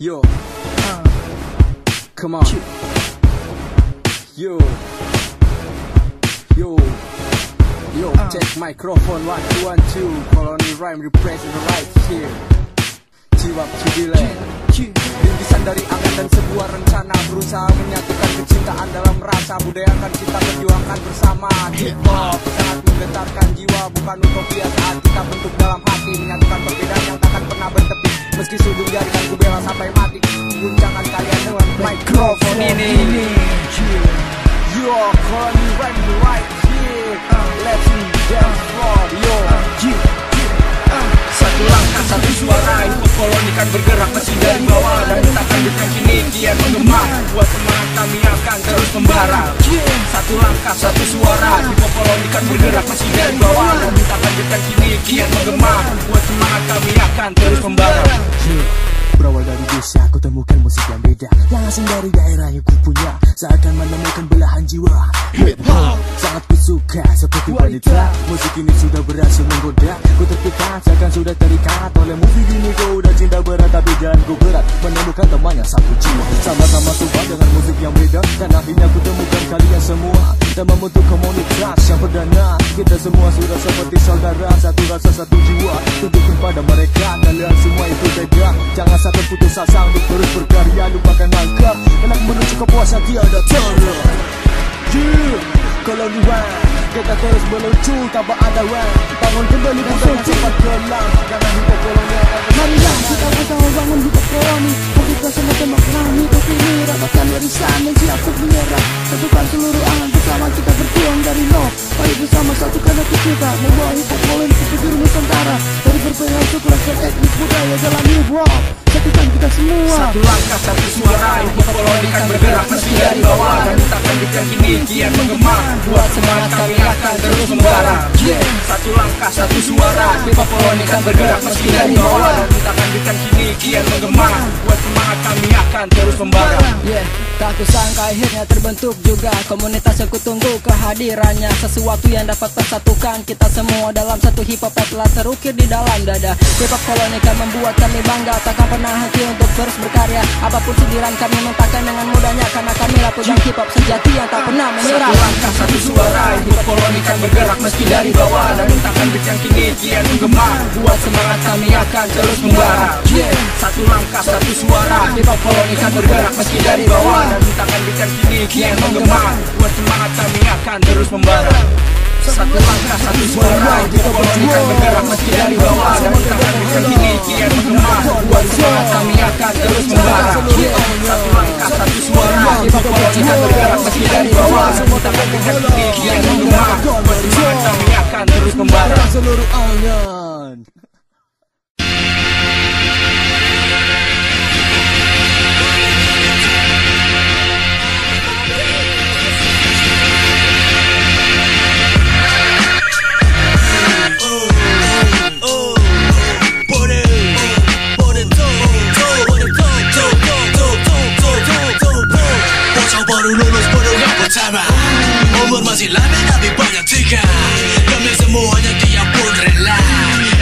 Yo, come on. Yo, check microphone 1 2 1 2. Colony Rhyme represent right here. Jiwa Cibile, rintisan dari angan dan sebuah rencana, berusaha menyatukan kecintaan dalam rasa, budayakan kita berjuangkan bersama. Hip hop sangat menggetarkan jiwa, bukan utopia saat kita bentuk dalam hati, menyatukan perbedaan yang takkan pernah bertepi. Meski sudut jarikan ku bela sampai mati, guncangan kalian dengan mikrofon ini. Yo, Colony Rhyme right here. Let's dance floor. Yo, satu langkah, satu suara, hip hop Colony kan bergerak meski dari bawah, dan takkan kita kini kian menggema. Buat semangat kami akan terus membara. Satu langkah, satu suara, hip hop Colony kan bergerak meski dari bawah, dan takkan kita kini kian menggema. Buat semangat kami akan terus membara. Berawal dari desa, ku temukan musik yang beda, yang asing dari daerah yang ku punya, seakan menemukan belahan jiwa. Hip hop sangat ku suka, seperti wanita. Musik ini sudah berhasil menggoda, ku terpikat, seakan sudah terikat oleh musik ini. Ku udah cinta berat, tapi jangan ku berat, menemukan teman yang satu jiwa. Sama-sama suka dengan musik yang beda, dan akhirnya ku temukan kalian semua, dan membentuk komunitas yang perdana. Kita semua sudah seperti saudara, satu rasa, satu jiwa. Tunjukkan pada mereka, kalian semua itu beda. Jangan sampai putus asa untuk terus berkarya, lupakan langkah kelak menuju kepuasan tiada tara. Colony Rhyme, kita terus melucu tanpa ada wang. Bangun kembali bukan cepat gelang, karena hip hop Colony akan marilah kita bersama bangun hip hop Colony. Kita semua tembak perang hip hop ini, rapatkan warisan dan siap untuk menyerah. Satukan seluruh angan bersama, kita berjuang dari nol. Ayo bersama satukan hati kita, membawa hip hop Colony ke penjuru Nusantara. Dari berbagai suku dan etnis budaya dalam hip hop, satukan kita semua. Satu langkah, satu suara, hip hop Colony kan bergerak meski dari bawah, dan takkan kita kini kian menggema. Buat semangat kami akan terus membara. Satu langkah, satu suara, hip hop Colony kan bergerak meski dari bawah, dan takkan kita kini kian menggema. Buat semangat kami akan terus membara. Tak kusangka akhirnya terbentuk juga komunitas yang kutunggu kehadirannya, sesuatu yang dapat persatukan kita semua dalam satu hip hop yang telah terukir di dalam dada. Hip hop Colony kan membuat kami bangga, takkan pernah henti untuk terus berkarya. Apapun sindiran kami mentahkan dengan mudahnya, karena kami lah pejuang hip hop sejati yang tak pernah menyerah. Satu langkah, satu suara, hip hop Colony kan bergerak meski dari bawah, dan takkan yang kini kian menggema. Buat semangat kami akan terus membara. Satu langkah, satu suara, hip hop Colony kan bergerak meski dari bawah, dan takkan kini kian menggema. Buat semangat kami akan terus membara. Satu langkah, satu suara, hip hop Colony kan bergerak meski dari bawah, dan takkan kini kian menggema. Buat semangat kami akan terus membara. Satu langkah, satu suara, hip hop Colony kan bergerak meski dari bawah, dan takkan kini kian menggema. Buat semangat kami akan terus membara. seluruh angan. Baru lulus program pertama, umur masih lama tapi banyak tiga. Kami semuanya tiap pun rela,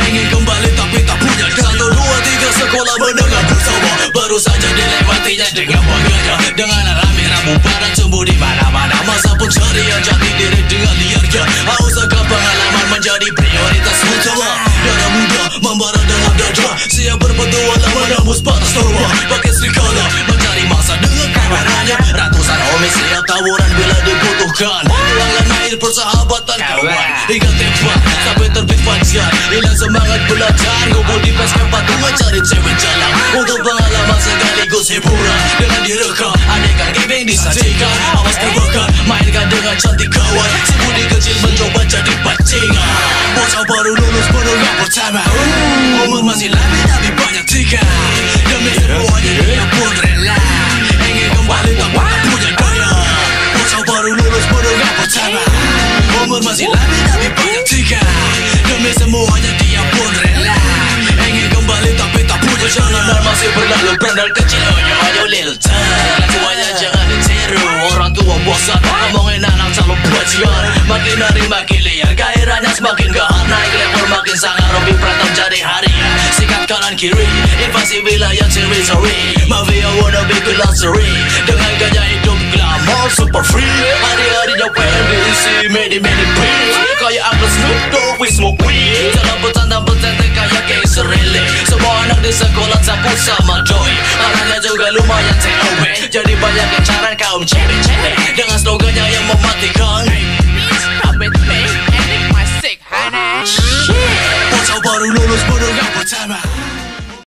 ingin kembali tapi tak punya dana. 1, 2, 3 sekolah menengah bersama, baru saja dilewatinya dengan bangganya. Dengan alami rambut badan tumbuh di mana-mana, masa pun carian jati diri dengan liarnya. Haus akan pengalaman menjadi prioritas utama. Darah muda membara dalam dada, siap berpetualang menembus batas norma. Pakai serigala mencari masa dengan kameranya. Ratusan homies siap tawuran bila dibutuhkan, tuangkan air persahabatan kawan hingga tembak sampai terbit fajar. Hilang semangat belajar, ngumpul di pes camp batu mencari cewek jalan. Untuk pengalaman sekaligus hiburan, dengan direkam aneka game yang disajikan. Awas terbakar, mainkan dengan cantik kawan. Si budi kecil mencoba jadi pancingan. Bocah baru lulus program pertama, umur masih lama tapi banyak tiga. Demi semuanya dia pun rela, ingin kembali tapi tak punya daya. Bocah baru lulus program pertama, umur masih lama tapi banyak tiga. Demi semuanya dia pun rela, ingin kembali tapi tak punya daya. Masih berlalu berandal kecil, ayo lil time. Tuanya jangan ditiru, orang tua bosan ngomongin anak calon bajingan. Makin hari makin liar, gairahnya semakin gahar, naik level makin sangar. Robby Pratap jadi harian, sikat kanan kiri, invasi wilayah teritori. Mafia wannabe ke luxury dengan gaya hidup glamour super free. Hari-harinya pengen diisi many beats. Kayak Uncle Snoop Dogg we smoke weed. Dalam petanda petente kayak gangster relay. Semua anak di sekolah takut sama doi. Anaknya juga lumayan take away. Jadi banyak yang caran kaum cewek.